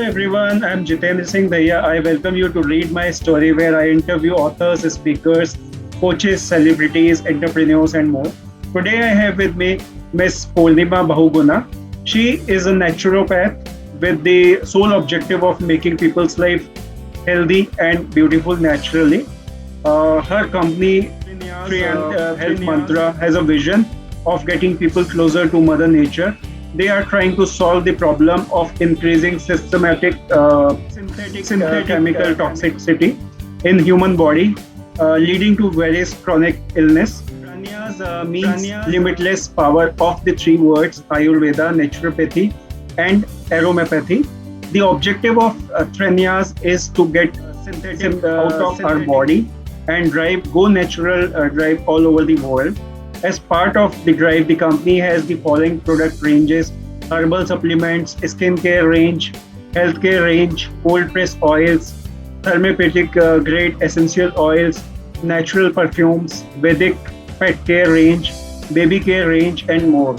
everyone, I'm Jitender Singh Dahiya. I welcome you to Read My Story, where I interview authors, speakers, coaches, celebrities, entrepreneurs, and more. Today I have with me Miss Purnima Bahuguna. She is a naturopath with the sole objective of making people's life healthy and beautiful naturally. Her company, Triaanyas Healthmantra, has a vision of getting people closer to Mother Nature. They are trying to solve the problem of increasing systematic synthetic chemical toxicity in human body, leading to various chronic illness. Triaanyas means limitless power of the three words Ayurveda, Naturopathy, and Aromatherapy. The objective of Triaanyas is to get synthetic out of our body and go natural drive all over the world. As part of the drive, the company has the following product ranges: herbal supplements, skincare range, healthcare range, cold press oils, therapeutic grade essential oils, natural perfumes, Vedic pet care range, baby care range, and more.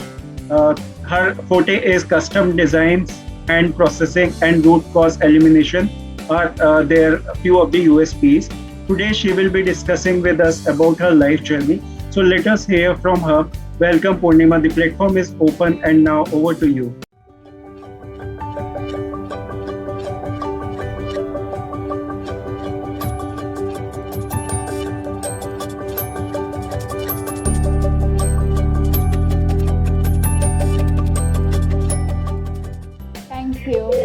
Her forte is custom designs and processing and root cause elimination are their few of the USPs. Today she will be discussing with us about her life journey. So let us hear from her. Welcome Purnima. The platform is open and now over to you.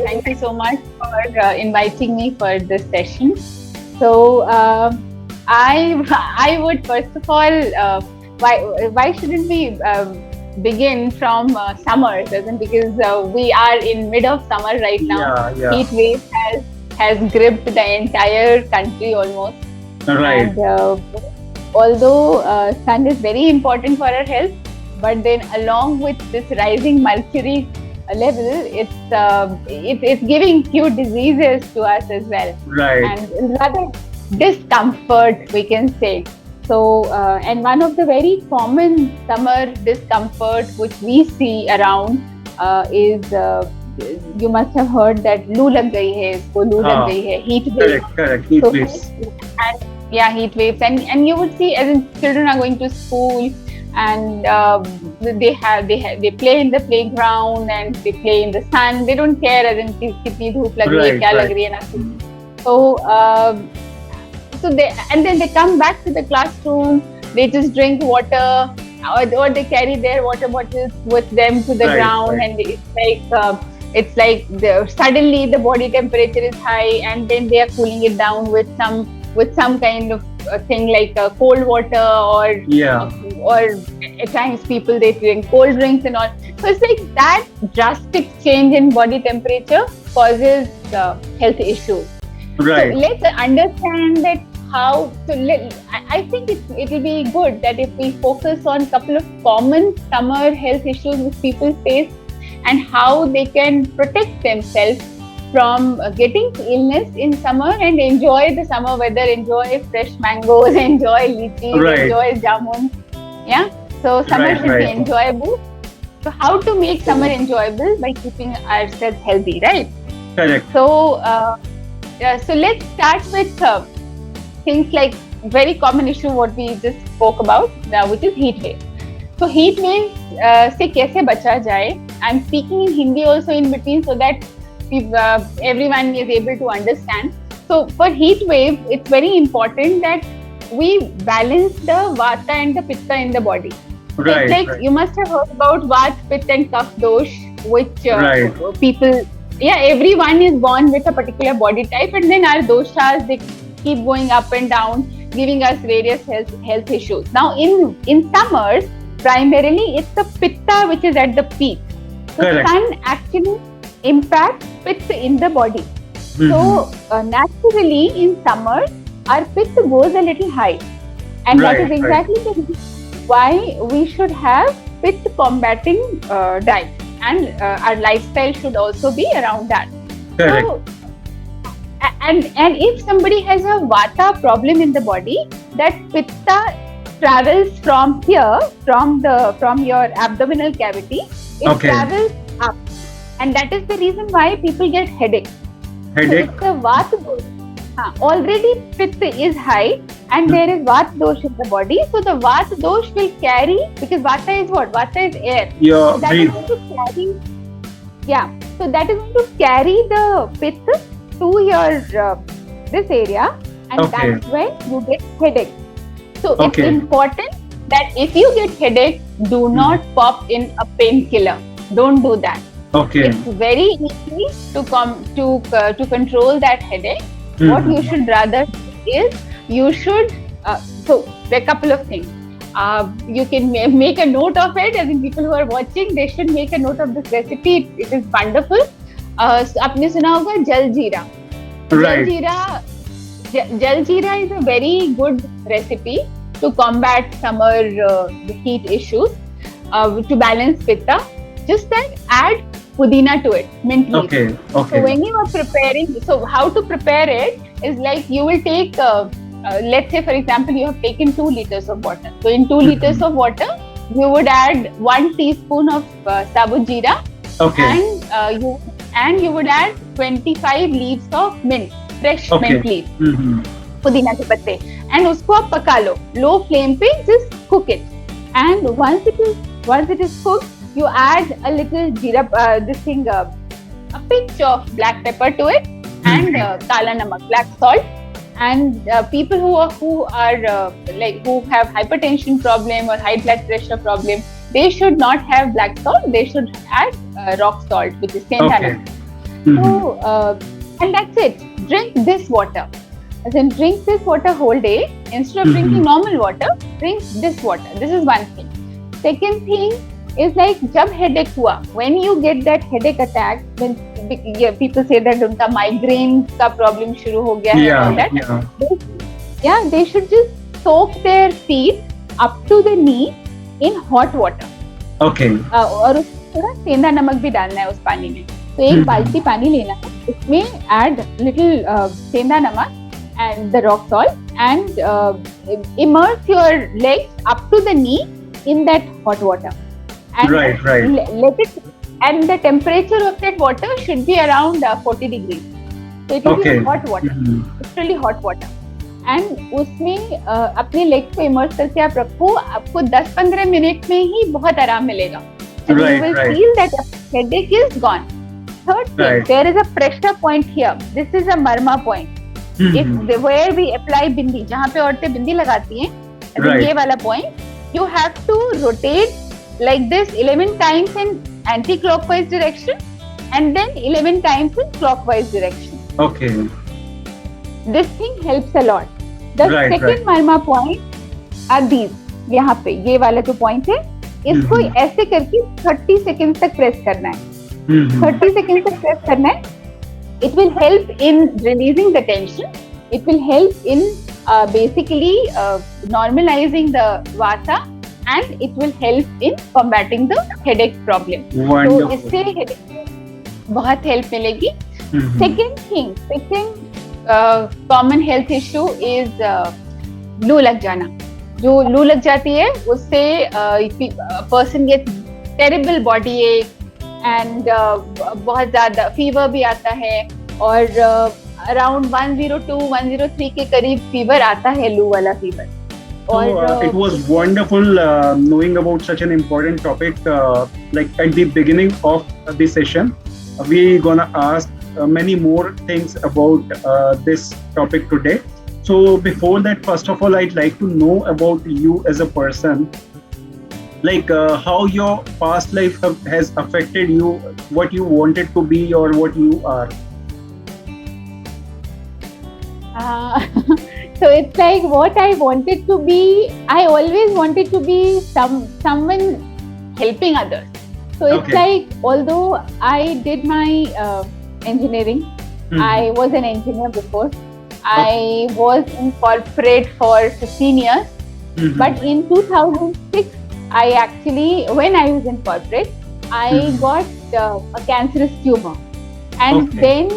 Thank you so much for inviting me for this session. So I would first of all, why shouldn't we begin from summers? Because we are in mid of summer right now. Heat wave has gripped the entire country almost. Right. And although sun is very important for our health, but then along with this rising mercury level, it's giving few diseases to us as well. Right. And rather discomfort, we can say. So, and one of the very common summer discomfort which we see around is you must have heard that loo lag gayi hai, isko loo lag gayi hai, heat waves. Correct. Heat waves. Heat waves, and you would see as in children are going to school and they play in the playground and they play in the sun. They don't care as in kitni dhoop lag rahi hai, kya lag rahi hai, nothing. So then they come back to the classroom. They just drink water, or they carry their water bottles with them to the ground, and it's like suddenly the body temperature is high, and then they are cooling it down with some kind of thing like cold water, or at times people they drink cold drinks and all. So it's like that drastic change in body temperature causes health issues. Right. So let's understand that how. So I think it will be good that if we focus on a couple of common summer health issues which people face and how they can protect themselves from getting illness in summer and enjoy the summer weather, enjoy fresh mangoes, enjoy lychees, enjoy jamun. Yeah. So summer should be enjoyable. So how to make summer enjoyable by keeping ourselves healthy, right? Correct. So so let's start with things like very common issue what we just spoke about, which is heat wave. So heat waves se kaise bacha jaye? I'm speaking in Hindi also in between so that everyone is able to understand. So for heat wave, it's very important that we balance the vata and the pitta in the body. Right. It's like you must have heard about vata, pitta and kapha dosh, which people. Yeah, everyone is born with a particular body type, and then our doshas, they keep going up and down, giving us various health issues. Now, in summers, primarily it's the pitta which is at the peak. The sun actually impacts pitta in the body. Mm-hmm. So, naturally in summer, our pitta goes a little high. And that is exactly the reason why we should have pitta combating diet. And our lifestyle should also be around that. Correct. So, and if somebody has a vata problem in the body, that pitta travels from here, from your abdominal cavity. It travels up, and that is the reason why people get headache. So Headache. it's a Vata dosh. Already Pitta is high and there is Vata dosh in the body. So the Vata dosh will carry, because Vata is what? Vata is air. Your So that is breathe. going to carry, so that is going to carry the Pitta to your this area, and Okay. that's when you get headache. So it's Okay. important that if you get headache, do not pop in a painkiller. Don't do that. Okay. It's very easy to control that headache. What you should rather do is you should so there are a couple of things. You can make a note of it. I think people who are watching, they should make a note of this recipe. It is wonderful. So आपने सुना होगा जल जीरा. Right. Jal jeera is a very good recipe to combat summer heat issues, to balance pitta. Just then add pudina to it, mint leaf. Okay. Okay. So when you are preparing, so how to prepare it is like you will take, let's say for example, you have taken 2 liters of water. So in 2 liters of water, you would add 1 teaspoon of sabut jeera, Okay. and you would add 25 leaves of mint, fresh Okay. mint leaf, पुदीना के पत्ते, and उसको आप पका लो, low flame पे, just cook it, and once it is cooked, you add a little jeera, a pinch of black pepper to it, and kala namak, black salt. And people who have hypertension problem or high blood pressure problem, they should not have black salt. They should add rock salt, which is sendha namak. So and that's it. Drink this water. As in, drink this water whole day. Instead of drinking normal water, drink this water. This is one thing. Second thing is like, jab headache hua, when you get that headache attack, when people say that unka migraine ka problem shuru ho gaya hai and all that, they should just soak their feet up to the knee in hot water. Okay. और उसमें थोड़ा सेंधा नमक भी डालना है उस पानी में. तो एक बाल्टी पानी लेना है, उसमें add little सेंधा नमक and the rock salt, and immerse your legs up to the knee in that hot water, and Right. let it, and the temperature of that water should be around 40 degrees. So it will be hot water, literally hot water, and उसमें अपने legs को immerse करके आप रखो. आपको 10-15 minute में ही बहुत आराम मिलेगा, and you will feel that headache is gone. Third thing, there is a pressure point here. This is a marma point. Where we apply bindi, जहाँ पे औरतें बिंदी लगाती हैं, ये वाला point, you have to rotate like this 11 times in anti-clockwise direction and then 11 times in clockwise direction. Okay. This thing helps a lot. The second marma point are these. यहाँ पे ये वाला जो point है, इसको ऐसे करके 30 seconds तक press करना है. 30 seconds तक press करना है. It will help in releasing the tension. It will help in basically normalizing the vata, and it will help in combating the headache problem. Wonderful. तो इससे headache बहुत help मिलेगी. Second common health issue is लू लग जाना. जो लू लग जाती है उससे person gets terrible body ache, and बहुत ज़्यादा फीवर भी आता है, और अराउंड 102-103 के करीब फीवर आता है, लू वाला fever. It was wonderful knowing about such an important topic. Like at the beginning of the session, we're gonna ask many more things about this topic today. So before that, first of all, I'd like to know about you as a person. Like how your past life has affected you, what you wanted to be or what you are. So it's like what I wanted to be. I always wanted to be someone helping others. So it's like, although I did my engineering, I was an engineer before. I was in corporate for 15 years. But in 2006, I actually, when I was in corporate, I got a cancerous tumor. And then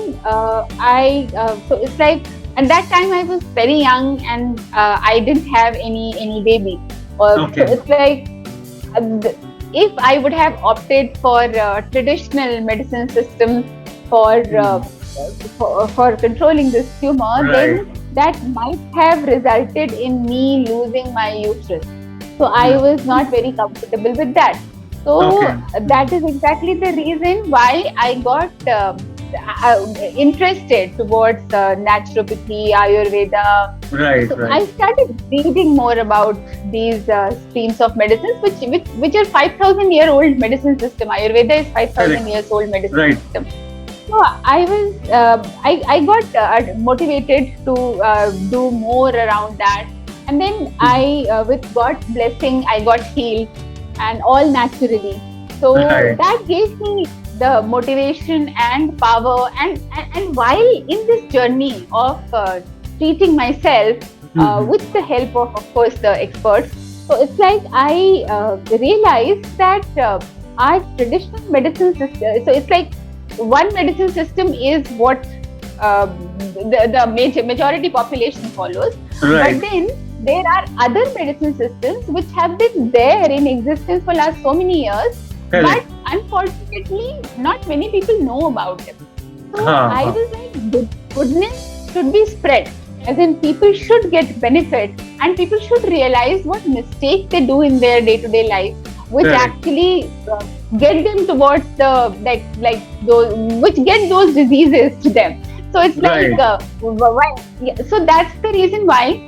so it's like, at that time I was very young, and I didn't have any baby. So it's like, if I would have opted for traditional medicine system for for controlling this tumor, then that might have resulted in me losing my uterus. So I was not very comfortable with that. So that is exactly the reason why I got interested towards naturopathy, Ayurveda. So I started reading more about these streams of medicines, which are 5,000-year-old medicine system. Ayurveda is 5,000 years old medicine system. So I got motivated to do more around that, and then with God's blessing, I got healed, and all naturally. So that gave me the motivation and power, and while in this journey of treating myself with the help of course, the experts. So it's like I realized that our traditional medicine system. So it's like one medicine system is what the majority population follows, but then there are other medicine systems which have been there in existence for last so many years, but unfortunately not many people know about it. So I was like, goodness should be spread, as in people should get benefit, and people should realize what mistakes they do in their day-to-day life, which actually get them towards the like those, which get those diseases to them. So it's so that's the reason why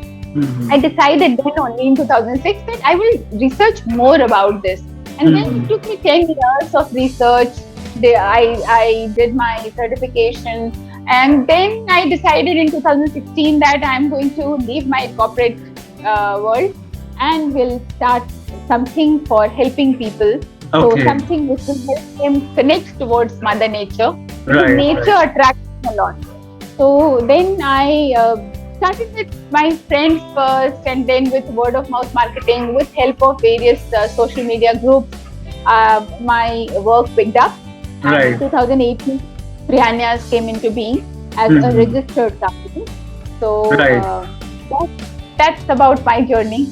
I decided then only in 2006 that I will research more about this. And then it took me 10 years of research. I did my certification, and then I decided in 2016 that I'm going to leave my corporate world and will start something for helping people. So something which will help them connect towards Mother Nature. Because nature attracts me a lot. So then I started with my friends first, and then with word of mouth marketing, with help of various social media groups, my work picked up. And in 2018, Triaanyas came into being as a registered company. So that's about my journey.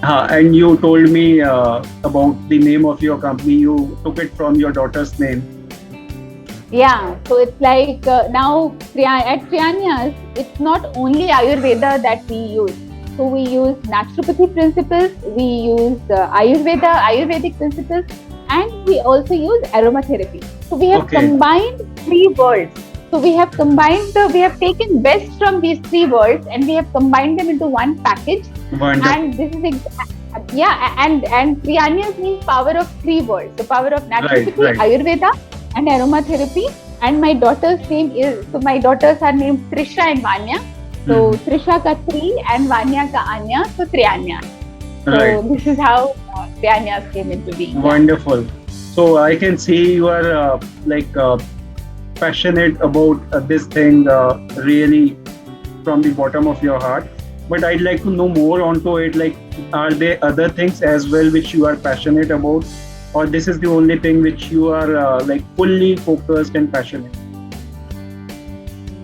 And you told me about the name of your company. You took it from your daughter's name. Yeah, so it's like now at Triaanyas, it's not only Ayurveda that we use. So we use naturopathy principles, we use Ayurvedic principles, and we also use aromatherapy. So we have combined three worlds. So we have taken best from these three worlds, and we have combined them into one package. Wonderful. And this is and Triaanyas means power of three worlds. So power of naturopathy, Ayurveda, and aromatherapy. And my daughters are named Trisha and Vanya. So Trisha ka Tri and Vanya ka Anya, so Triaanyas. So this is how Triaanyas came into being. Wonderful. So I can see you are passionate about this thing really from the bottom of your heart. But I'd like to know more onto it. Like, are there other things as well which you are passionate about, or this is the only thing which you are fully focused and passionate?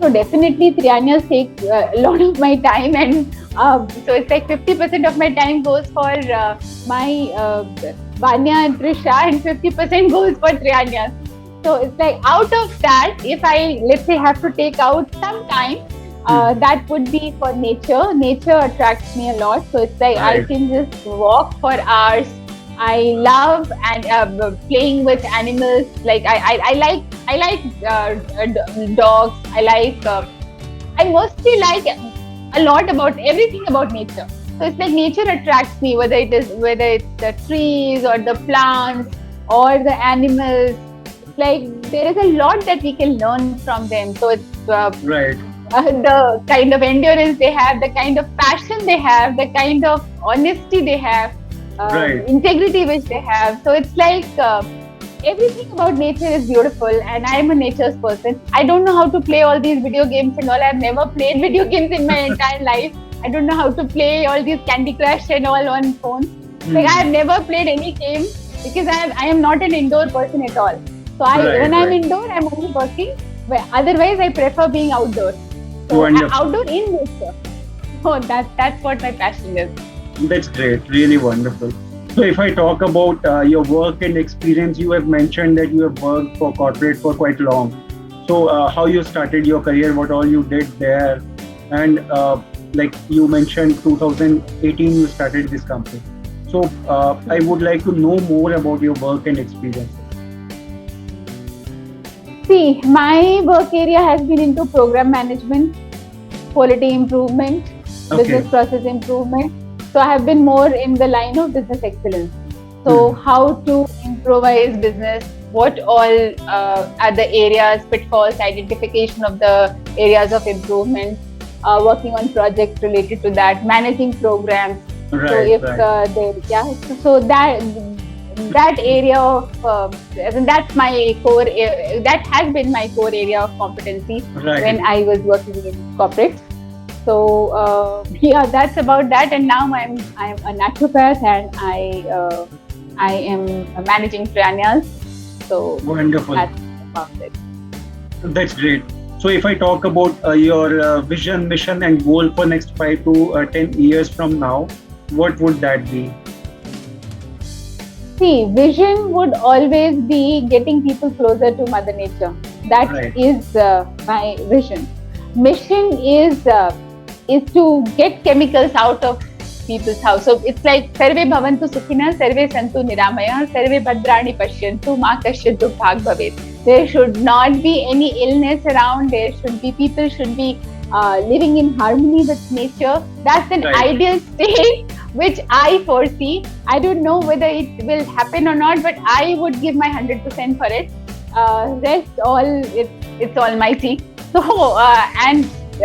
So definitely Triaanyas takes a lot of my time, and so it's like 50% of my time goes for my Vanya and Trisha, and 50% goes for Triaanyas. So it's like out of that, if I let's say have to take out some time, that would be for nature. Nature attracts me a lot. So it's like I can just walk for hours. I love and playing with animals. Like I like dogs. I mostly like a lot about everything about nature. So it's like nature attracts me, whether it's the trees or the plants or the animals. It's like there is a lot that we can learn from them. So it's the kind of endurance they have, the kind of passion they have, the kind of honesty they have, integrity which they have. So it's like everything about nature is beautiful, and I am a nature's person. I don't know how to play all these video games and all. I've never played video games in my entire life. I don't know how to play all these Candy Crush and all on phones. Like I have never played any game because I am not an indoor person at all. So when I'm indoor, I'm only working. But otherwise, I prefer being outdoors. So outdoor in nature. So that's what my passion is. That's great. Really wonderful. So if I talk about your work and experience, you have mentioned that you have worked for corporate for quite long. So how you started your career, what all you did there, and like you mentioned, 2018 you started this company. So I would like to know more about your work and experiences. See, my work area has been into program management, quality improvement, business process improvement. So I have been more in the line of business excellence. So how to improvise business, what all are the areas, pitfalls, identification of the areas of improvement, working on projects related to that, managing programs. So that area of that's my core. That has been my core area of competency when I was working in corporates. So that's about that. And now I'm a naturopath, and I am managing Triaanyas. So wonderful. That's about it. That's great. So if I talk about your vision, mission, and goal for next 5 to 10 years from now, what would that be? See, vision would always be getting people closer to Mother Nature. That is my vision. Mission is to get chemicals out of people's house. So it's like Sarve Bhavantu Sukhina, Sarve Santu Niramaya, Sarve Bhadrani Pashyantu, Ma Kashyantu Bhag Bhavet. There should not be any illness around. People should be living in harmony with nature. That's an ideal state which I foresee. I don't know whether it will happen or not, but I would give my 100% for it. Rest all, it's almighty. So,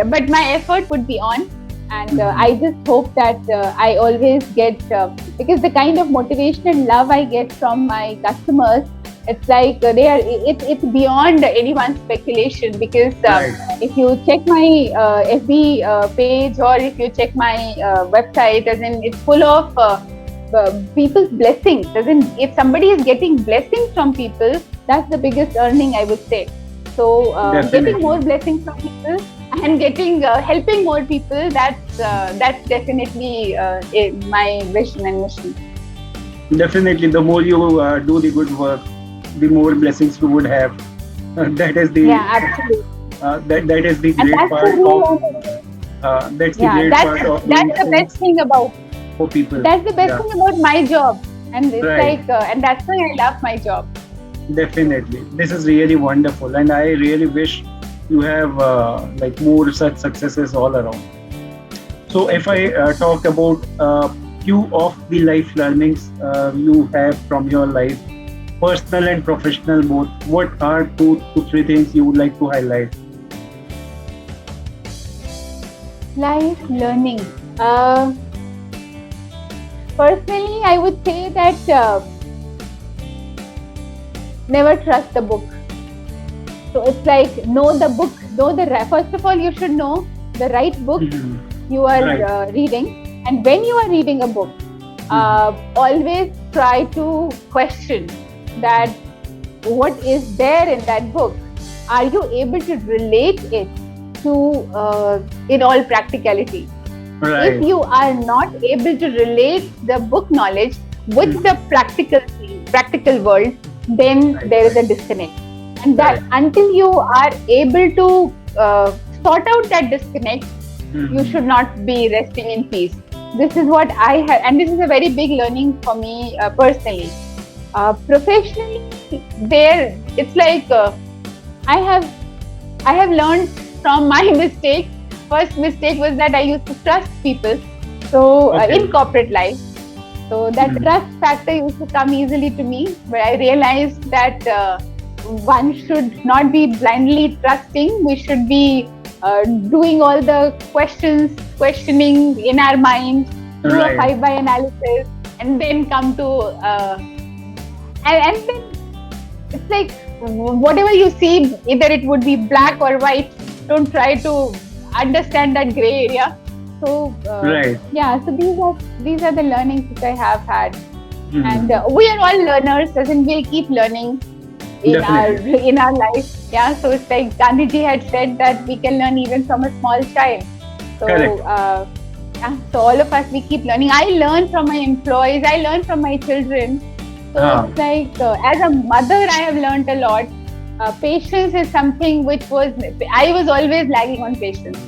but my effort would be on. And I just hope that I always get, because the kind of motivation and love I get from my customers, it's like it's beyond anyone's speculation. Because if you check my FB page, or if you check my website, it's full of people's blessings. If somebody is getting blessings from people, that's the biggest earning, I would say. So getting more blessings from people and getting helping more people, that's definitely my vision and mission. Definitely, the more you do the good work, the more blessings you would have. That is the absolutely. That is the great part of. That's the great part of. That's the best thing about. For people. That's the best thing about my job, and it's and that's why I love my job. Definitely, this is really wonderful, and I really wish you have like more such successes all around. So, if I talk about few of the life learnings you have from your life, personal and professional both, what are 2 to 3 things you would like to highlight? Life learning. Personally, I would say that never trust the book. So it's like, know the book, first of all, you should know the right book you are reading. And when you are reading a book, always try to question that what is there in that book. Are you able to relate it to in all practicality? If you are not able to relate the book knowledge with the practical world, then there is a disconnect. And that until you are able to sort out that disconnect, you should not be resting in peace. This is what I have, and this is a very big learning for me personally. Professionally, it's like I have learned from my mistakes. First mistake was that I used to trust people. So in corporate life, so that trust factor used to come easily to me, where I realized that one should not be blindly trusting. We should be doing all the questioning in our mind, do a 5-by analysis, and then come to and then it's like whatever you see, either it would be black or white. Don't try to understand that gray area. So so these are the learnings which I have had, and we are all learners, and we'll keep learning in our life. So it's like Gandhiji had said that we can learn even from a small child. So so all of us, we keep learning. I learn from my employees, I learn from my children. So it's like as a mother, I have learned a lot. patience is something which I was always lagging on patience.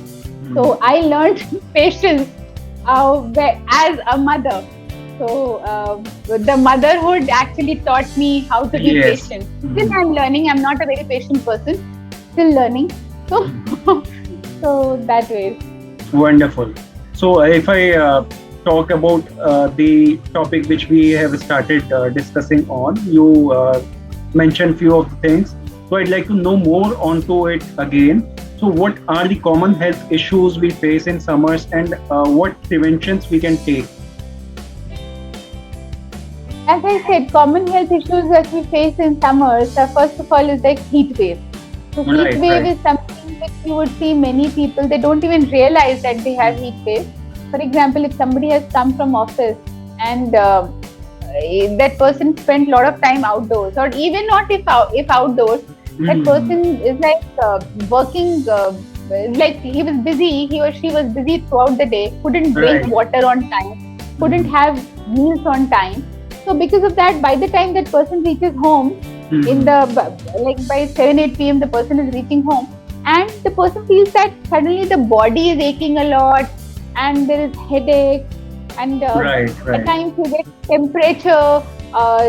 So I learned patience as a mother. So the motherhood actually taught me how to be patient. Still I'm learning. I'm not a very patient person. Still learning. So so that way. Wonderful. So if I talk about the topic which we have started discussing on, you mentioned few of the things. So I'd like to know more onto it again. So what are the common health issues we face in summers, and what preventions we can take? As I said, common health issues that we face in summers, first of all, is like heat wave. So heat wave is something that you would see many people, they don't even realize that they have heat wave. For example, if somebody has come from office and that person spent a lot of time outdoors, or even not if outdoors, that person is like working, like he or she was busy throughout the day, couldn't drink water on time, couldn't have meals on time. So because of that, by the time that person reaches home, in the like by 7-8 p.m. the person is reaching home, and the person feels that suddenly the body is aching a lot, and there is headache, and at times you get temperature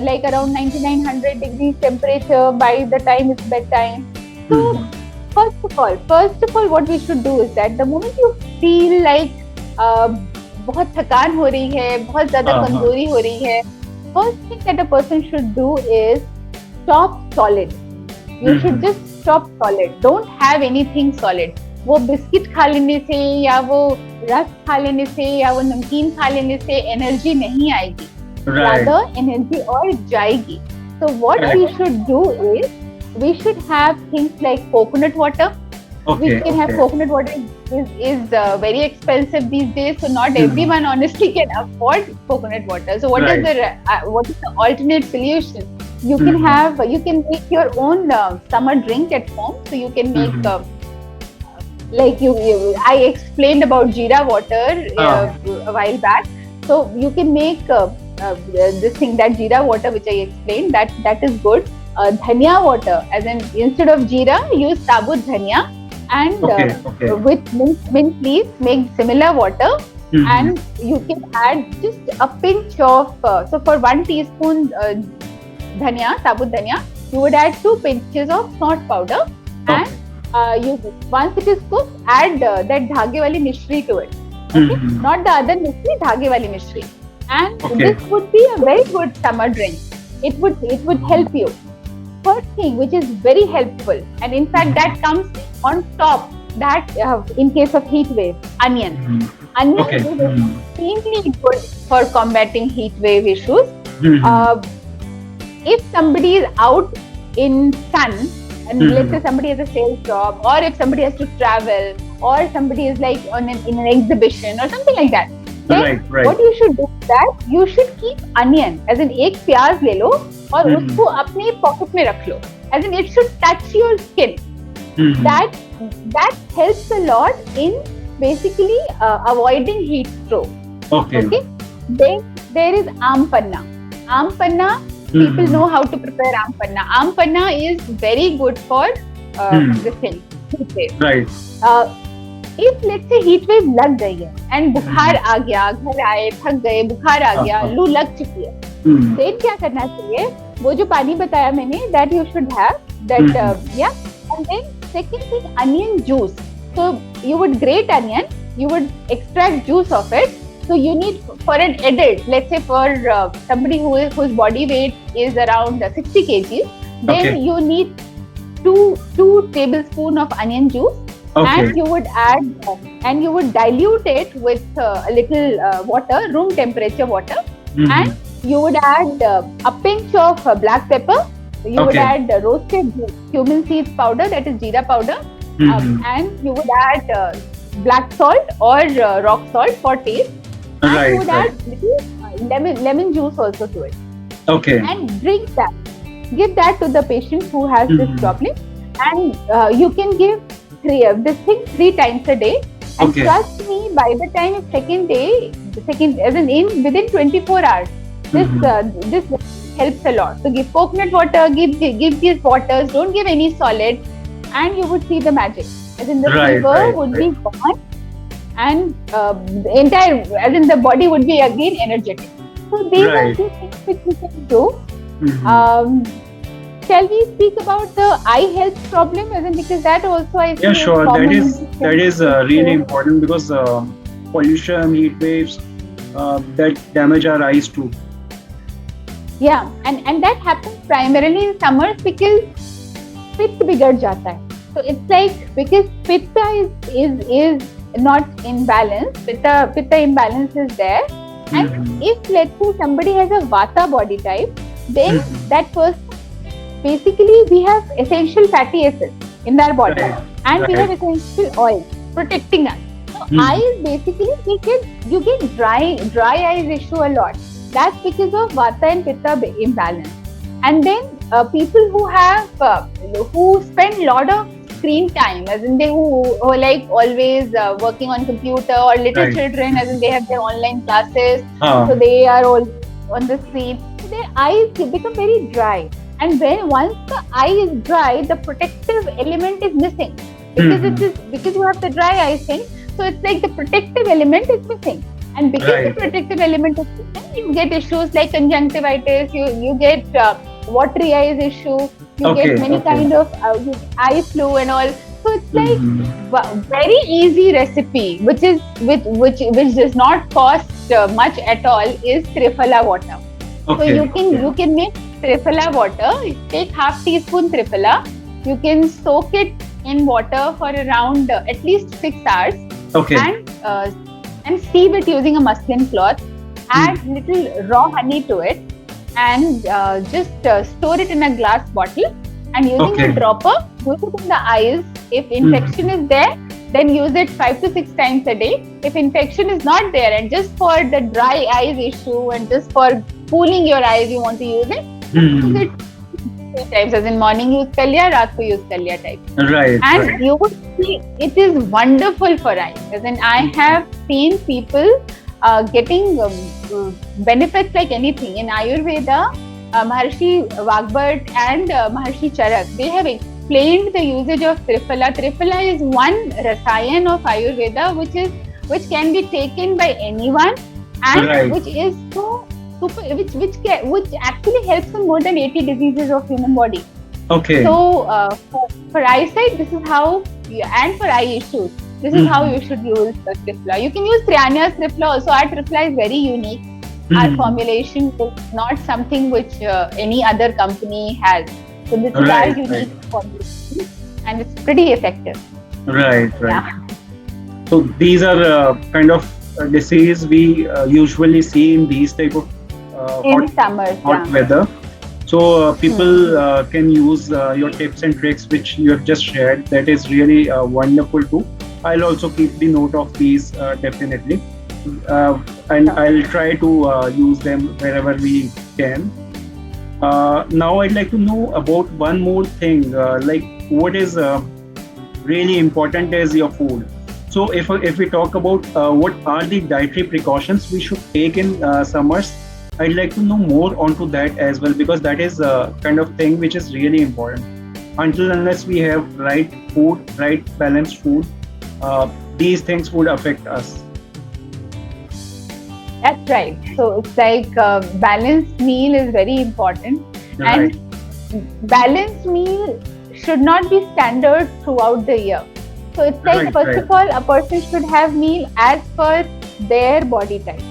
like around 9900 degrees temperature by the time it's bedtime. So first of all, what we should do is that the moment you feel like बहुत थकान हो रही है, बहुत ज़्यादा कमजोरी हो रही है, first thing that a person should do is stop solid. You should just stop solid. Don't have anything solid. वो बिस्किट खा लेने से या वो रस खा लेने से या वो नमकीन खा लेने से एनर्जी नहीं आएगी, rather एनर्जी और जाएगी. So what we should do is we should have things like coconut water. We can have coconut water is very expensive these days, so not everyone honestly can afford coconut water. So what is the alternate solution? You can make your own summer drink at home. So you can make I explained about jeera water a while back. So you can make this thing, that jeera water which I explained, that is good. Dhania water, as in instead of jeera, use sabut dhania, and with mint leaves make similar water. And you can add just a pinch of so for 1 teaspoon dhania, sabut dhania, you would add 2 pinches of snot powder, and once it is cooked, add that dhage wali mishri to it. Not the other mishri, dhage wali mishri. And this would be a very good summer drink. It would help you. First thing which is very helpful, and in fact that comes on top, that in case of heat wave, onion. Onion is extremely good for combating heat wave issues. If somebody is out in sun, and let's say somebody has a sales job, or if somebody has to travel, or somebody is like in an exhibition or something like that, then what you should do is that you should keep onion, as in एक प्याज ले लो और उसको अपने pocket में रख लो, as in it should touch your skin. That helps a lot in basically avoiding heat stroke. Then there is aam panna. Aam panna, people know how to prepare aam panna. Aam panna is very good for this thing, heat wave. If let's say heat wave लग गई है and बुखार आ गया, घर आए थक गए, बुखार आ गया, लू लग चुकी है, then क्या करना चाहिए? वो जो पानी बताया मैंने, that you should have that and then second thing, onion juice. So you would grate onion, you would extract juice of it. So you need, for an adult, let's say for somebody whose body weight is around 60 kg, then you need 2 tablespoons of onion juice. And you would add and you would dilute it with a little water, room temperature water, and you would add a pinch of black pepper. You would add roasted cumin seeds powder, that is jeera powder, and you would add black salt or rock salt for taste, and you would add little lemon juice also to it. And drink that. Give that to the patient who has this problem, and you can give this thing 3 times a day, and trust me, by the time second day, as in within 24 hours, this helps a lot. So give coconut water, give these waters, don't give any solid, and you would see the magic. As in the fever would be gone, and the entire, as in the body would be again energetic. So these are the things which we can do. Shall we speak about the eye health problem? As in, because that also I see sure. That is really important, because pollution, heat waves, that damage our eyes too. Yeah, and that happens primarily in summers because पित्त बिगड़ जाता है. So it's like, because pitta is not in balance, pitta imbalance is there, and if let's say somebody has a vata body type, then that person, basically we have essential fatty acids in our body, and we have essential oil protecting us. So eyes, basically you get dry eyes issue a lot. That's because of vata and pitta imbalance. And then people who have who spend a lot of screen time, as in they who are like always working on computer, or little children, as in they have their online classes, so they are all on the screen, so their eyes become very dry. And when once the eye is dry, the protective element is missing, because you have the dry eye thing. So it's like the protective element is missing, and because the protective element is missing, you get issues like conjunctivitis, you get watery eyes issue, you get many kind of eye flu and all. So it's like very easy recipe, which does not cost much at all, is Triphala water. So you can make Triphala water. Take half teaspoon Triphala. You can soak it in water for around at least 6 hours. And sieve it using a muslin cloth. Add little raw honey to it, and just store it in a glass bottle, and using a dropper, use it in the eyes. If infection is there, then use it 5 to 6 times a day. If infection is not there, and just for the dry eyes issue and just for cooling your eyes you want to use it, use it 3 times, as in morning use kar liya, raat ko use kar liya type. And you would see it is wonderful for eyes. As in, I have seen people getting benefits like anything. In Ayurveda, Maharshi Vagbhat and Maharshi Charak, they have explained the usage of Triphala. Triphala is one rasayan of Ayurveda which can be taken by anyone, and which is so super, which actually helps in more than 80 diseases of human body. So for eyesight, this is how, and for eye issues, this is how you should use the Triphala. You can use Triaanyas Triphala also. Our Triphala is very unique. Our formulation is not something which any other company has. So this is our unique formulation, and it's pretty effective. Yeah. So these are kind of disease we usually see in these type of hot weather. So people can use your tips and tricks which you have just shared. That is really wonderful too. I'll also keep the note of these definitely, and I'll try to use them wherever we can. Now I'd like to know about one more thing, like what is really important is your food. So if we talk about what are the dietary precautions we should take in summers, I'd like to know more onto that as well, because that is a kind of thing which is really important. Until unless we have right food, right balanced food, these things would affect us. That's right. So it's like balanced meal is very important, and balanced meal should not be standard throughout the year. So it's like first of all, a person should have meal as per their body type.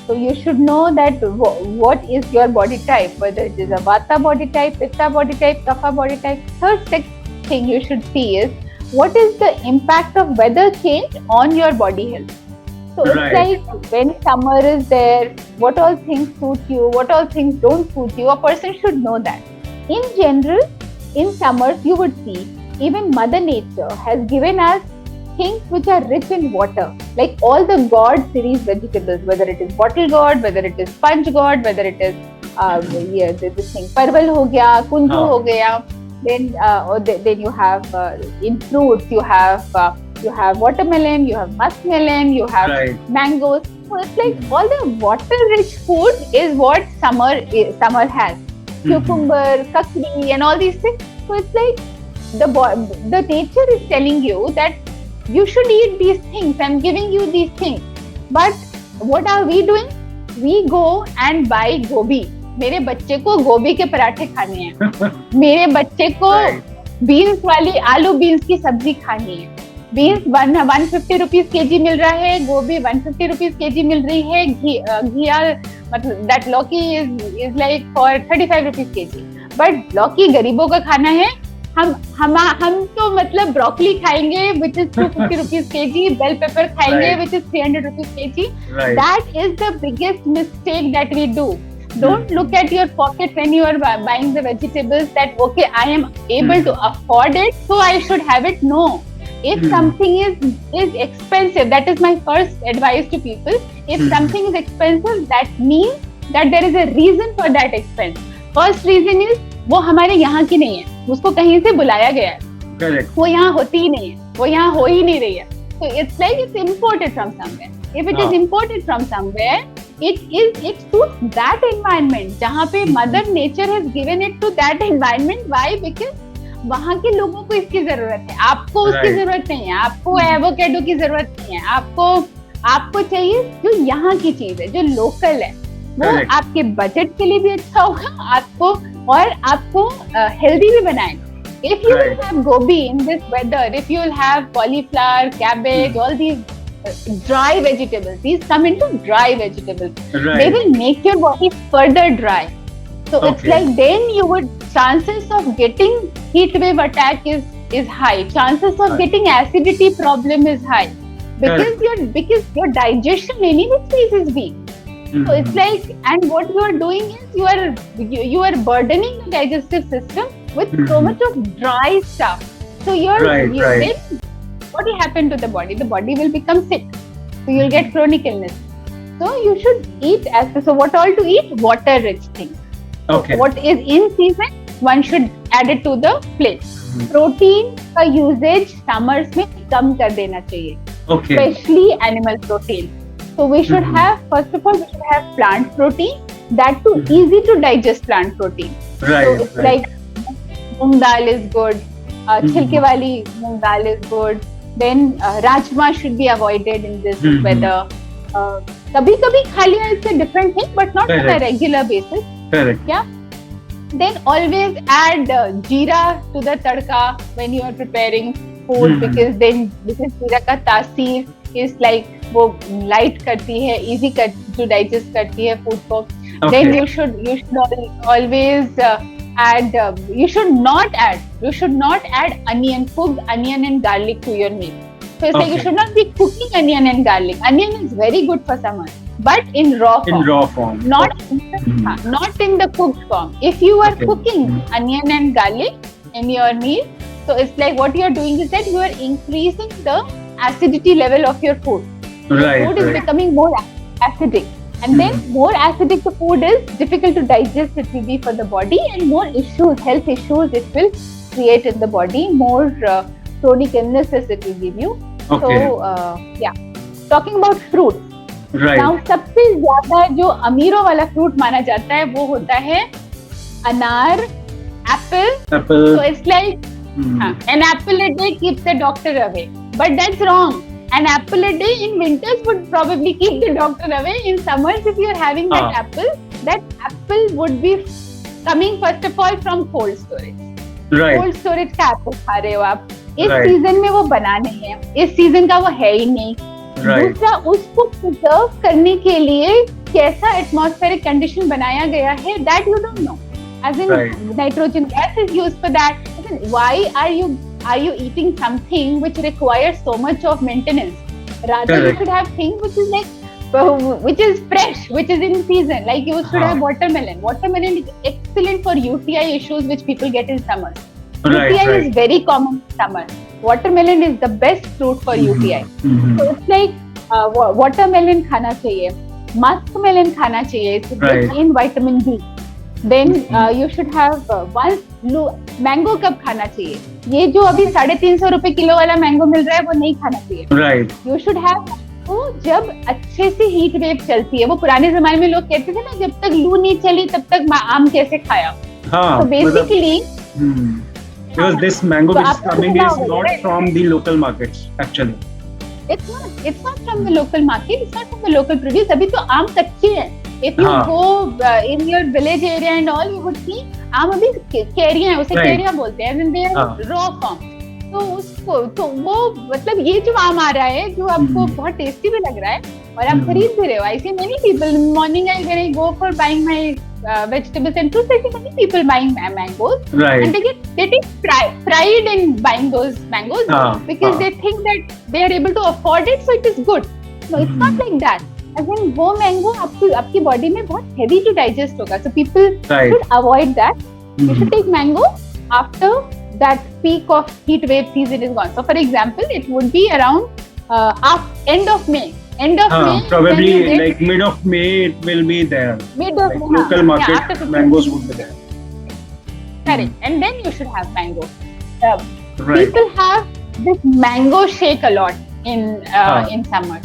So you should know that what is your body type, whether it is a Vata body type, Pitta body type, Kapha body type. Third thing you should see is what is the impact of weather change on your body health. So it's like when summer is there, what all things suit you, what all things don't suit you. A person should know that. In general, in summers you would see even Mother Nature has given us things which are rich in water, like all the gourd series vegetables, whether it is bottle gourd, whether it is sponge gourd, whether it is this thing parval ho gaya, kunju ho gaya. Then you have in fruits you have watermelon, you have muskmelon, you have mangoes. So it's like all the water-rich food is what summer has. cucumber, kakdi, and all these things. So it's like the nature is telling you that you should eat these things. I'm giving you these things. But what are we doing? We go and buy gobi. मेरे बच्चे को गोभी के पराठे खाने हैं. मेरे बच्चे को बीन्स वाली आलू बीन्स की सब्जी खानी है. बीन्स 150 रुपीज केजी मिल रहा है, गोभी 150 रुपीज केजी मिल रही है, घिया मतलब दैट लौकी is like for 35 rupees KG. But लौकी गरीबों का खाना है. हम तो मतलब ब्रोकली खाएंगे which is 250 rupees KG, bell pepper खाएंगे which is 300 rupees KG. That is the biggest mistake that we do. Don't look at your pocket when you are buying the vegetables that okay, I am able to afford it, so I should have it. No. If something is expensive, that is my first advice to people. If something is expensive, that means that there is a reason for that expense. First reason is वो हमारे यहाँ की नहीं है, उसको कहीं से बुलाया गया है. Correct. वो यहाँ होती ही नहीं है, वो यहाँ हो ही नहीं रही है. So it's like it's imported from somewhere. If it is imported from somewhere, it suits that environment. जहाँ पे Mother Nature has given it to that environment. Why? Because वहाँ के लोगों को इसकी जरूरत है. आपको उसकी जरूरत नहीं है. आपको एवोकेडो की जरूरत नहीं है. आपको चाहिए जो यहाँ की चीज है, जो लोकल है. वो आपके बजट के लिए भी अच्छा होगा आपको, और आपको हेल्दी भी बनाएगा. If you will have gobi in this weather, if you will have cauliflower, cabbage, all these dry vegetables, these come into dry vegetables. They will make your body further dry. So it's like then you would chances of getting heat wave attack is high. Chances of getting acidity problem is high because your digestion anyway is weak. So it's like, and what you are doing is you are burdening the digestive system with so much of dry stuff. So then what will happen to the body? The body will become sick. So you'll get chronic illness. So you should eat so what all to eat? Water rich things. Okay. So what is in season, one should add it to the plate. Protein का usage summers में कम कर देना चाहिए. Okay. Especially animal protein. So we should have, first of all, we should have plant protein. That too easy to digest plant protein. Right. So it's like moong dal is good. Chilke wali moong dal is good. Then rajma should be avoided in this weather. Kabhi kha liya, it's a different thing, but not on a regular basis. Correct. Yeah. Then always add jeera to the tadka when you are preparing food, because jeera ka taseer is like वो light करती है, easy to digest करती है food को. Then you should always add. You should not add cooked onion and garlic to your meal. So it's like you should not be cooking onion and garlic. Onion is very good for summer, but in raw form. Not in the cooked form. If you are cooking onion and garlic in your meal, so it's like what you are doing is that you are increasing the acidity level of your food. Food is becoming more acidic, and then more acidic the food is, difficult to digest it will be for the body, and more health issues it will create in the body, more chronic illnesses it will give you. So talking about fruit. Now सबसे ज्यादा जो अमीरों वाला fruit माना जाता है वो होता है अनार, apple. So it's like an apple a day keeps the doctor away, but that's wrong. An apple a day in winters would probably keep the doctor away. In summers, if you are having that apple would be coming first of all from cold storage. Cold storage का apple खा रहे हो आप. इस season में वो बना नहीं है, इस सीजन का वो है ही नहीं. दूसरा, उसको प्रिजर्व करने के लिए कैसा एटमॉस्फेरिक कंडीशन बनाया गया है, that you don't know. As in nitrogen gas is used for that. Why are you eating something which requires so much of maintenance? Rather, you should have things which is like which is fresh, which is in season. Like you should have watermelon. Watermelon is excellent for UTI issues which people get in summer. UTI is very common in summer. Watermelon is the best fruit for UTI. So it's like watermelon खाना चाहिए, muskmelon खाना चाहिए. It's rich in vitamin D. Then you should have mango कब खाना चाहिए? ये जो अभी 350 रुपए किलो वाला मैंगो मिल रहा है वो नहीं खाना चाहिए. You should have तो जब अच्छे से हीट वेव चलती है. वो पुराने जमाने में लोग कहते थे ना, जब तक लू नहीं चली तब तक आम कैसे खाया. हाँ So मतलब basically, because this mango तो which is आपने coming सुना is होगा, not right? from the local markets actually. It's not from the local market. It's not from the local produce. अभी तो आम कच्चे हैं. If you हाँ go in your village area and all, you would see आम अभी कैरियां हैं, उसे right कैरियां बोलते हैं, and they are हाँ raw form. तो उसको तो वो मतलब ये जो आम आ रहा है जो आपको बहुत टेस्टी भी लग रहा है और आप खरीद भी रहे हो. I see many people in morning when I go for buying my vegetables and fruits, I see many people buying mangoes, right and they take pride in buying those mangoes because they think that they are able to afford it, so it is good. No, it's not like that. Again, वो mango आपकी body में बहुत heavy to digest होगा, so people should avoid that. You should take mango after that peak of heat wave season is gone. So, for example, it would be around end of May. End of May, probably like mid of May it will be there. Mid of like May, local market after mangoes would be there. Correct, and then you should have mango. People have this mango shake a lot in summer.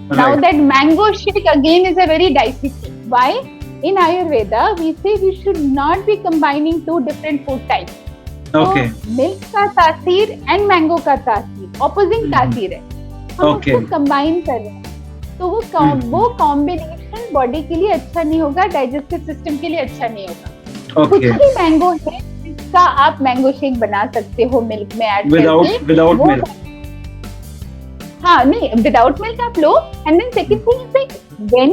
Now that mango shake again is a very dicey thing. Why? In Ayurveda, we say we should not be combining two different food types. Okay. So, milk का तासीर and mango का तासीर opposing तासीर है. हम उसको combine कर रहे हैं. तो वो combination body के लिए अच्छा नहीं होगा, digestive system के लिए अच्छा नहीं होगा. कुछ भी मैंगो है जिसका आप मैंगो शेक बना सकते हो मिल्क में ऐड करके. Without milk. हाँ नहीं, without milk आप लो. And then second thing is like when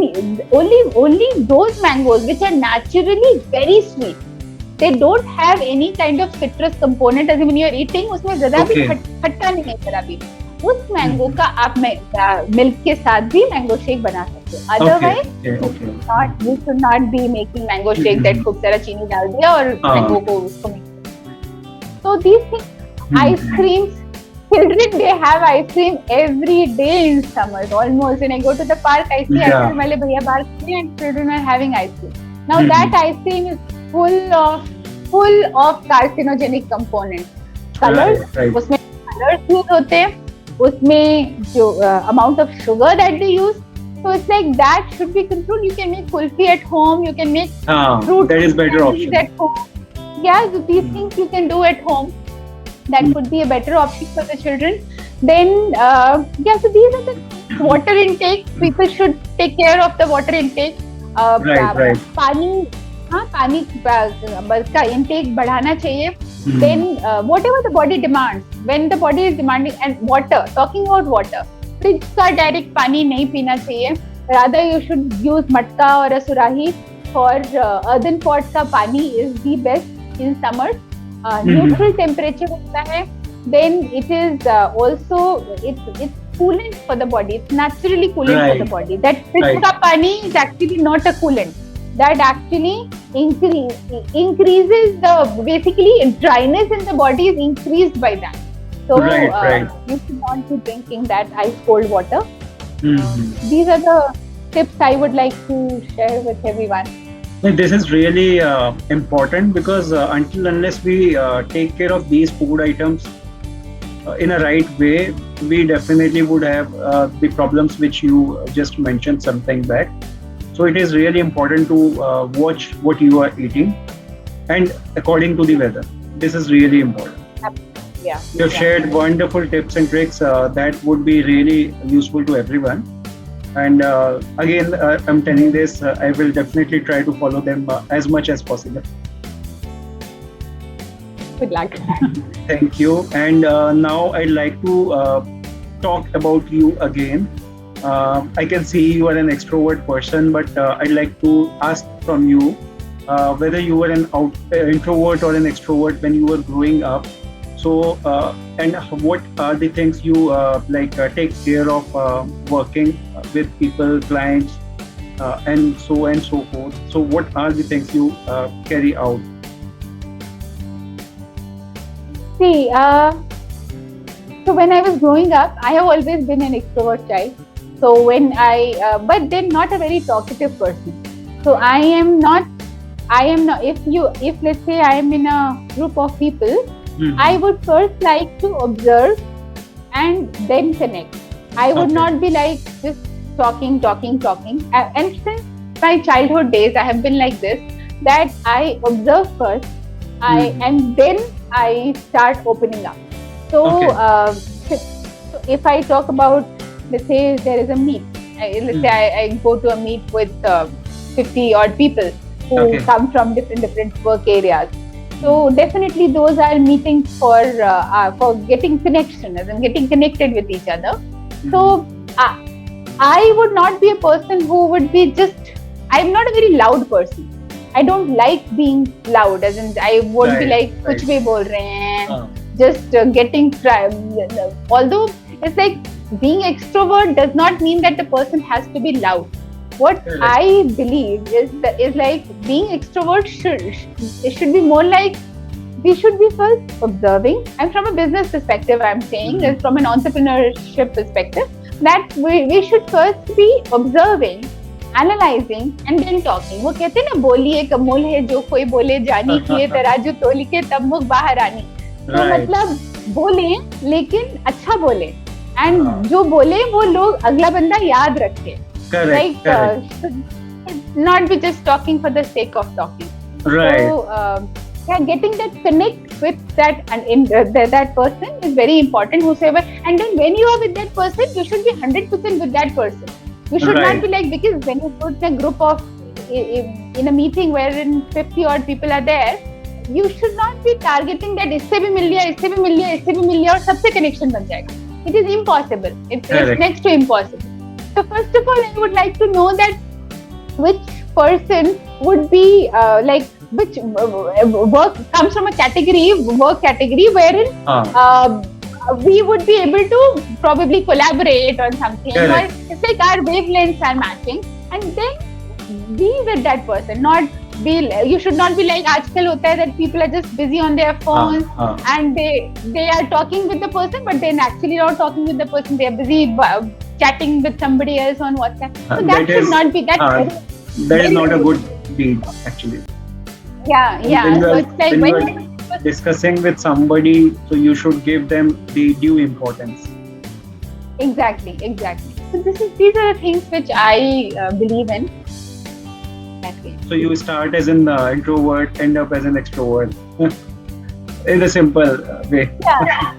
only those mangoes which are naturally very sweet, they don't have any kind of citrus component as when you are eating, उसमें ज़्यादा भी खट्टा नहीं है ज़रा भी. उस मैंगो का आप मिल्क के साथ भी मैंगो शेक बना सकते हो. Otherwise you should not be making mango shake that खूब सारा चीनी डाल दिया और मैंगो को उसको mix. So these things, ice creams, children they have ice cream every day in summers almost. When I go to the park, I see ice cream वाले भैया बाहर खड़े and children are having ice cream. Now that ice cream is full of carcinogenic components. Colors, उसमें colors use होते हैं. उसमें जो amount of sugar that they use, so it's like that should be controlled. You can make kulfi at home, you can make fruit that is better option at home. Yeah, so these things you can do at home. That could be a better option for the children. Then so these are the water intake. People should take care of the water intake. पानी का intake बढ़ाना चाहिए. Then whatever the body demands, when the body is demanding, and water, talking about water, fridge का direct पानी नहीं पीना चाहिए. Rather you should use मटका or a सुराही. For earthen pot का पानी is the best in summers. Neutral temperature होता है. Then it is also it's coolant for the body. It's naturally coolant for the body. That fridge का पानी is actually not a coolant. That actually increases the basically dryness in the body is increased by that. So you should not be drinking that ice cold water. These are the tips I would like to share with everyone. This is really important because until unless we take care of these food items in a right way, we definitely would have the problems which you just mentioned something back. So it is really important to watch what you are eating and according to the weather. This is really important. Yeah. You have shared wonderful tips and tricks that would be really useful to everyone. And again, I'm telling this, I will definitely try to follow them as much as possible. Good luck. Thank you. And now I'd like to talk about you again. I can see you are an extrovert person, but I'd like to ask from you whether you were an introvert or an extrovert when you were growing up. So, and what are the things you take care of working with people, clients, and so forth. So, what are the things you carry out? See, so when I was growing up, I have always been an extrovert child. So when but then not a very talkative person. So I am not, if let's say I am in a group of people, I would first like to observe and then connect. I would not be like just talking. And since my childhood days, I have been like this. that I observe first, and then I start opening up. So, so if I talk about, let's say there is a meet, let's say I go to a meet with 50 odd people who come from different work areas. So definitely those are meetings for getting connection, as in getting connected with each other. So I would not be a person who would be just. I'm not a very loud person. I don't like being loud, as in I won't be like kuch bhi bol rahe hain, just getting. Although it's like being extrovert does not mean that the person has to be loud. What I believe is like being extrovert should be more like we should be first observing. And from a business perspective, I'm saying is from an entrepreneurship perspective that we should first be observing, analyzing and then talking. वो कहते हैं ना, बोली एक अमूल है जो कोई बोले जानी किए तराजू तोल के तब मुख बाहर आनी. तो मतलब बोले लेकिन अच्छा बोले, एंड जो बोले वो लोग अगला बंदा याद रखे. Like should not be just talking for the sake of talking. So getting that connect with that and that person is very important, whosoever. And then when you are with that person, you should be 100% with that person. You should not be like, because when you put in a group of in a meeting wherein 50 odd people are there, you should not be targeting that इससे भी मिल लिया, इससे भी मिल लिया, इससे भी मिल लिया और सबसे connection बन जाएगा. It is impossible. It's next to impossible. So first of all, I would like to know that which person would be like which work comes from a work category wherein we would be able to probably collaborate on something. Or it's like our wavelengths are matching, and then be with that person. You should not be like आजकल होता है that people are just busy on their phones and they are talking with the person, but they're actually not talking with the person. They are busy chatting with somebody else on WhatsApp. So that should not be that. That is not a good deed, actually. Yeah. So it's like when you're discussing with somebody, so you should give them the due importance. Exactly. So these are the things which I believe in. So you start as an introvert, end up as an extrovert, in a simple way. Yeah.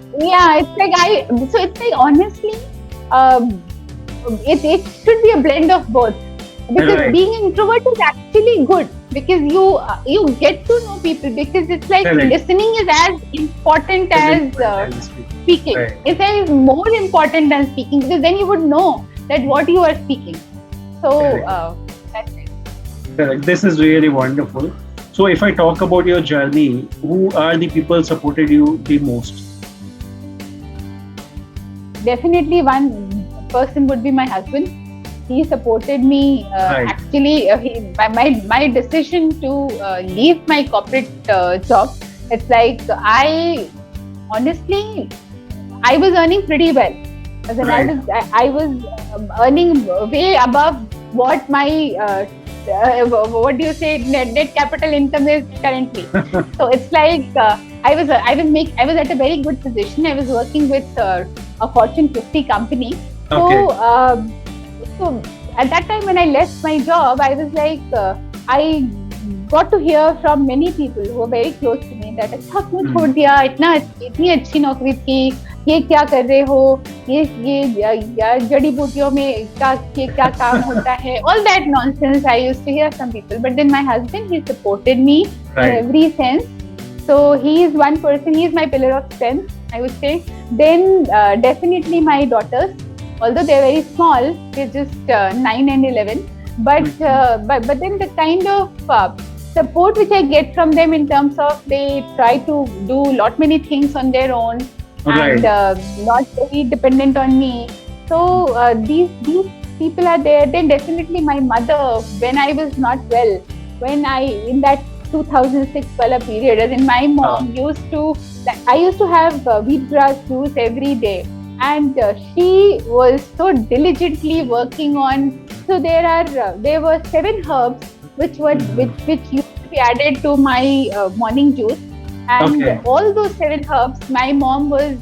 It's like honestly, it should be a blend of both. Because being an introvert is actually good, because you get to know people, because it's like listening is as important as speaking. It's more important than speaking, because then you would know that what you are speaking. So that's it. Correct. This is really wonderful. So if I talk about your journey, who are the people supported you the most? Definitely one person would be my husband. He supported me. Actually, my decision to leave my corporate job. It's like I was earning pretty well. I was earning way above what my what do you say, net capital income is currently. So it's like I was at a very good position. I was working with a Fortune 50 company. So at that time when I left my job, I was like I got to hear from many people who were very close to me that अच्छा क्यों छोड़ दिया, इतनी अच्छी नौकरी थी, ये क्या कर रहे हो, ये जड़ी बूटियों में क्या काम होता है, all that nonsense I used to hear from people. But then my husband, he supported me in every sense. So he is one person, he is my pillar of strength, I would say. Then definitely my daughters, although they're very small, they're just 9 and 11. But then the kind of support which I get from them in terms of they try to do many things on their own and not very dependent on me. So these people are there. Then definitely my mother, when I was not well, in that 2006 period, as in my mom I used to have wheatgrass juice every day, and she was so diligently working on. So there were 7 herbs which used to be added to my morning juice, and all those 7 herbs, my mom was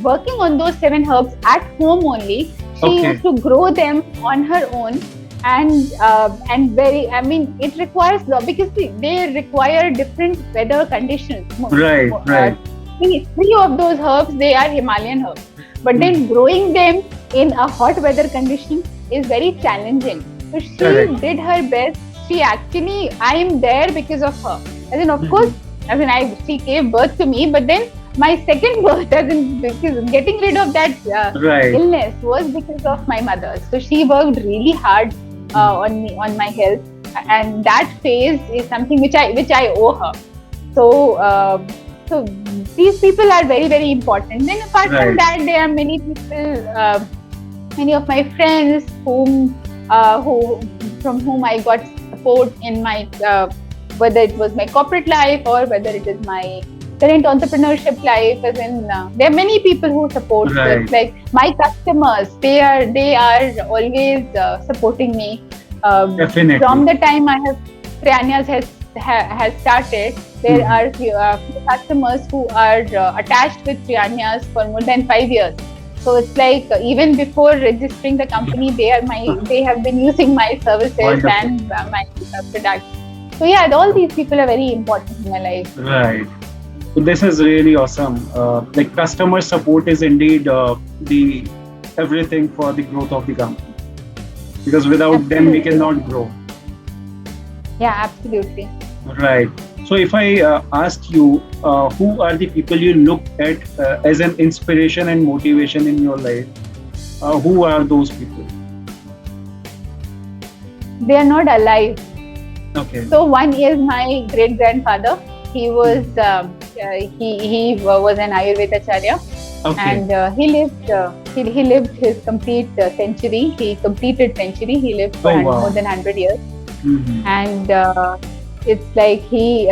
working on those 7 herbs at home only. She used to grow them on her own, and very, I mean, it requires because they require different weather conditions. Right, right. Three of those herbs, they are Himalayan herbs, but then growing them in a hot weather condition is very challenging. So she did her best. She actually, I am there because of her. As in, of course, she gave birth to me, but then my second birth, as in because getting rid of that illness, was because of my mother. So she worked really hard on me, on my health, and that phase is something which I owe her. So these people are very, very important. Then apart from that, there are many people, many of my friends from whom I got support in my whether it was my corporate life or whether it is my current entrepreneurship life. As in, there are many people who support. It's like my customers, they are always supporting me. Definitely. From the time I have Triaanyas has started, there are few customers who are attached with Triaanyas for more than 5 years. So it's like even before registering the company, they have been using my services and my products. So yeah, all these people are very important in my life. Right. So this is really awesome. Like customer support is indeed the everything for the growth of the company. Because without them, we cannot grow. Yeah, absolutely. Right. So if I ask you, who are the people you look at as an inspiration and motivation in your life? Who are those people? They are not alive. Okay. So one is my great grandfather. He was he was an Ayurveda acharya, and he lived his complete century. He completed century. He lived for more than 100 years, and it's like he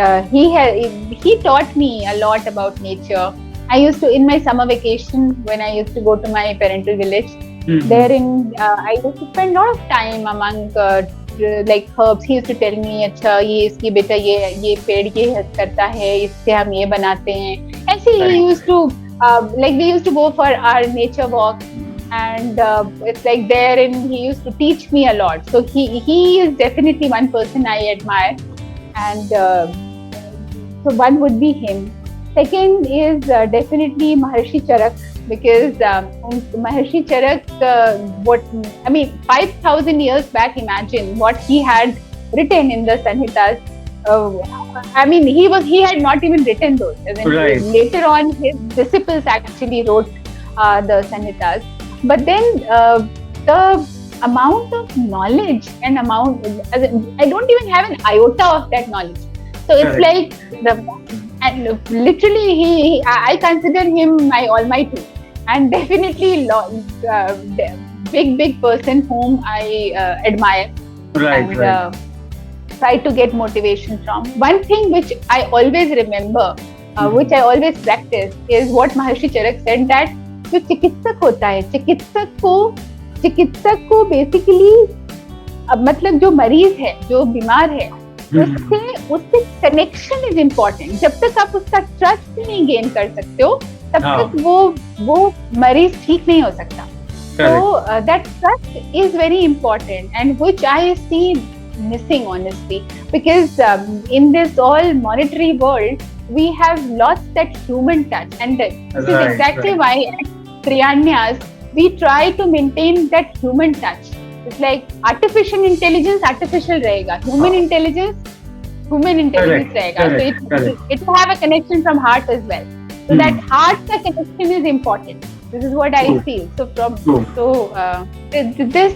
taught me a lot about nature. I used to, in my summer vacation, when I used to go to my parental village, therein I used to spend a lot of time among like herbs. He used to tell me, अच्छा ये इसकी बेटा ये पेड़ ये करता है, इससे हम ये बनाते हैं. ऐसे he used to like we used to go for our nature walk, and it's like there, and he used to teach me a lot. So he is definitely one person I admire, and so one would be him. Second is definitely Maharshi Charak, because Maharshi Charak, 5,000 years back, imagine what he had written in the Sanhitas. He had not even written those. Later on, his disciples actually wrote the Sanhitas. But then the amount of knowledge and I don't even have an iota of that knowledge. So it's like literally I consider him my almighty, and definitely big person whom I admire. Right. Try to get motivation from. One thing which I always remember, which I always practice, is what Maharshi Charak said, that जो चिकित्सक होता है, चिकित्सक को basically मतलब जो मरीज है, जो बीमार है, उससे कनेक्शन इज इम्पोर्टेंट. जब तक आप उसका ट्रस्ट नहीं गेन कर सकते हो, तब तक वो मरीज ठीक नहीं हो सकता. So that trust is very important, and which I see missing, honestly, because in this all monetary world, we have lost that human touch, and this is exactly why at Triaanyas we try to maintain that human touch. It's like artificial intelligence artificial रहेगा, human intelligence रहेगा. So it will have a connection from heart as well. So that heart ka connection is important. This is what I feel. So this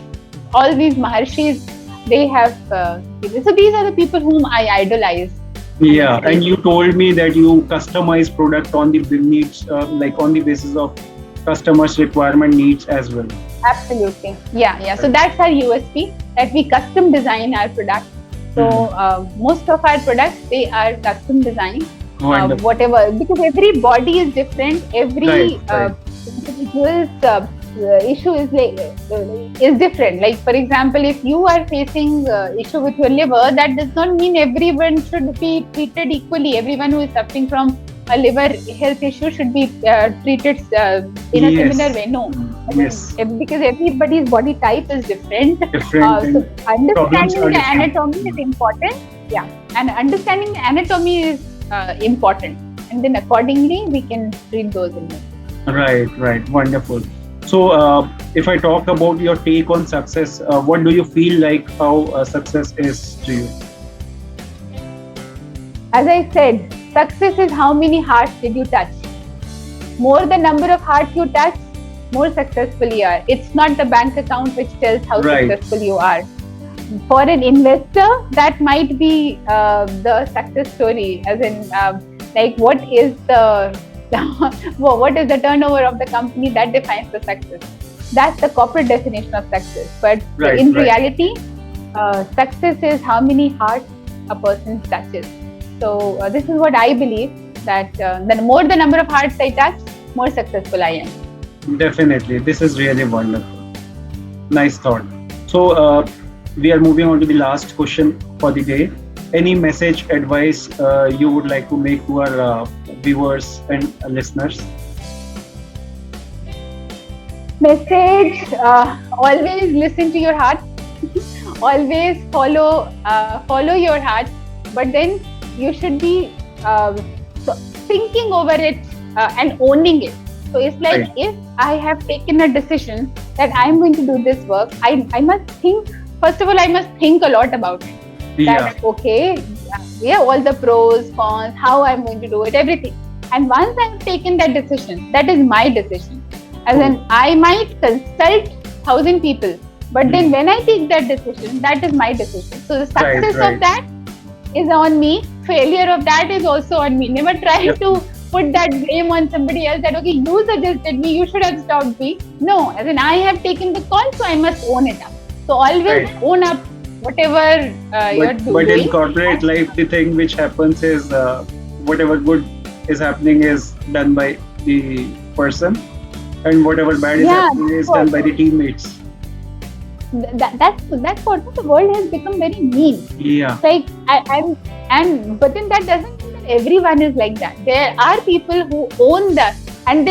all these Maharshis, they have so these are the people whom I idolize. Yeah, and you told me that you customize product on the needs, like on the basis of customers' requirement needs as well. Absolutely. Yeah. So that's our USP, that we custom design our product. So most of our products, they are custom designed. Whatever, because every body is different. Every individual's issue is different. Like, for example, if you are facing issue with your liver, that does not mean everyone should be treated equally. Everyone who is suffering from a liver health issue should be treated in a similar way. No, Yes. because everybody's body type is different. Different So problems understanding are the different. anatomy is important. Yeah, and understanding the anatomy is important, and then accordingly we can treat those illnesses. Right. Wonderful. So, if I talk about your take on success, what do you feel like how success is to you? As I said, success is how many hearts did you touch. More the number of hearts you touch, more successful you are. It's not the bank account which tells how successful you are. For an investor, that might be the success story. As in, like, what is the what is the turnover of the company that defines the success? That's the corporate definition of success. But in reality, success is how many hearts a person touches. So this is what I believe, that the more the number of hearts I touch, more successful I am. Definitely. This is really wonderful. Nice thought. So we are moving on to the last question for the day. Any message, advice you would like to make to our viewers and listeners? Message, always listen to your heart. Always follow your heart. But then you should be thinking over it and owning it. So it's like, if I have taken a decision that I'm going to do this work, I must think, first of all, I must think a lot about it. That, okay, all the pros, cons, how I'm going to do it, everything. And once I've taken that decision, that is my decision. As in, I might consult 1,000 people, but then when I take that decision, that is my decision. So the success of that is on me. Failure of that is also on me. Never try to put that blame on somebody else that, okay, you suggested me, you should have stopped me. No, as in, I have taken the call, so I must own it up. So always own up whatever you're doing. But in corporate life, the thing which happens is whatever good is happening is done by the person, and whatever bad is happening is done by the teammates. That's what the world has become very mean. Yeah. Like but then that doesn't mean that everyone is like that. There are people who own that, and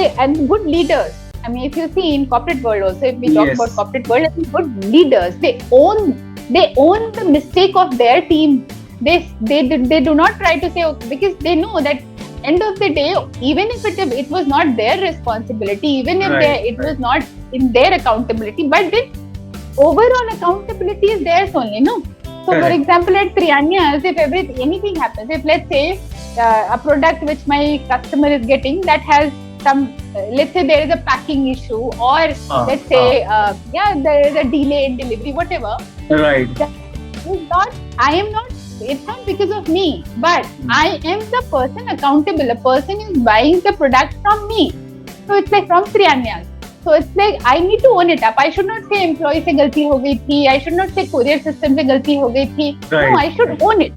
good leaders. I mean, if you see in corporate world also, if we talk about corporate world, good leaders, they own the mistake of their team. They do not try to say, okay, because they know that end of the day, even if it was not their responsibility, even if it was not in their accountability, but then overall accountability is theirs only, no? So for example, at Triaanyas, if anything happens, if let's say a product which my customer is getting that has some, let's say there is a packing issue, or let's say there is a delay in delivery, whatever. Right. It's not because of me, but I am the person accountable. A person is buying the product from me. So it's like from Triaanyas. So it's like, I need to own it up. I should not say employee se galti ho gayi thi. I should not say courier system se galti ho gayi thi. No, I should own it.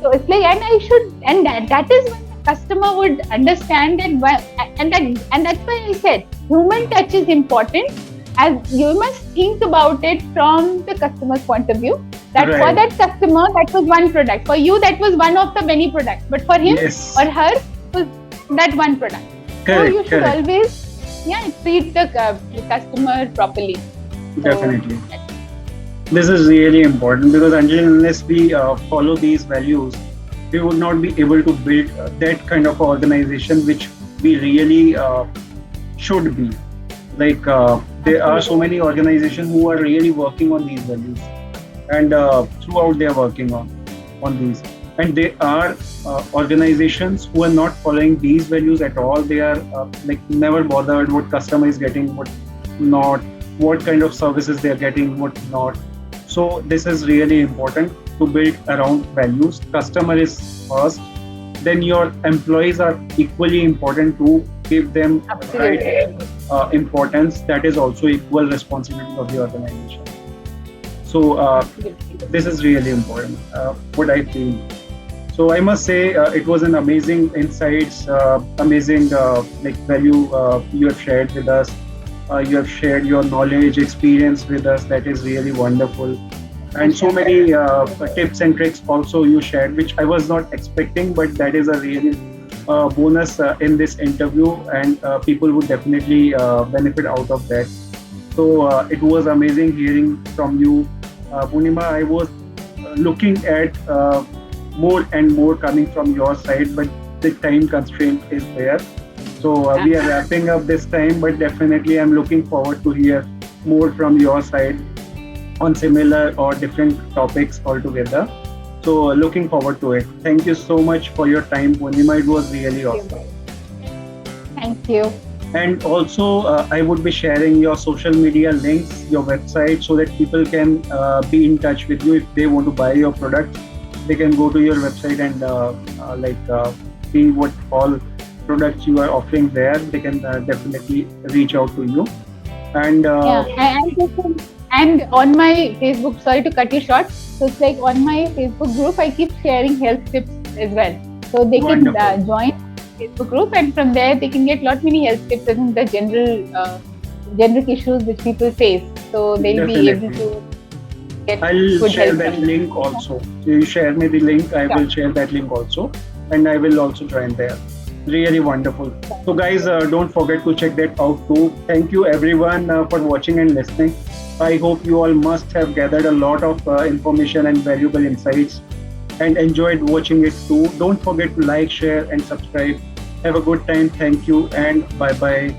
So it's like, and that is when the customer would understand it. And that's why I said, human touch is important, as you must think about it from the customer's point of view. That for that customer, that was one product. For you, that was one of the many products. But for him or her, was that one product. So you should always treat the customer properly. Definitely. This is really important, because until unless we follow these values, we would not be able to build that kind of organization which we really should be. Like there are so many organizations who are really working on these values, and throughout they are working on these. And there are organizations who are not following these values at all. They are like never bothered what customer is getting, what not, what kind of services they are getting, what not. So this is really important to build around values. Customer is first, then your employees are equally important to give them right importance. That is also equal responsibility of the organization. So this is really important, what I feel. So I must say it was an amazing insights, amazing like value you have shared with us. You have shared your knowledge, experience with us. That is really wonderful. And so many tips and tricks also you shared, which I was not expecting, but that is a really bonus in this interview, and people would definitely benefit out of that. So it was amazing hearing from you, Purnima. I was looking at more and more coming from your side, but the time constraint is there. So we are wrapping up this time, but definitely I'm looking forward to hear more from your side on similar or different topics altogether. So looking forward to it. Thank you so much for your time, Purnima. It was really awesome. Thank you. And also, I would be sharing your social media links, your website, so that people can be in touch with you if they want to buy your products. They can go to your website and see what all products you are offering there. They can definitely reach out to you. And and on my Facebook, sorry to cut you short. So it's like on my Facebook group, I keep sharing health tips as well. So they can join Facebook group, and from there they can get lot many health tips and the generic issues which people face. So they'll be able to get I'll good share help. that link also. So you share me the link, I will share that link also, and I will also join there. Really wonderful. So guys, don't forget to check that out too. Thank you everyone for watching and listening. I hope you all must have gathered a lot of information and valuable insights and enjoyed watching it too. Don't forget to like, share and subscribe. Have a good time. Thank you and bye bye.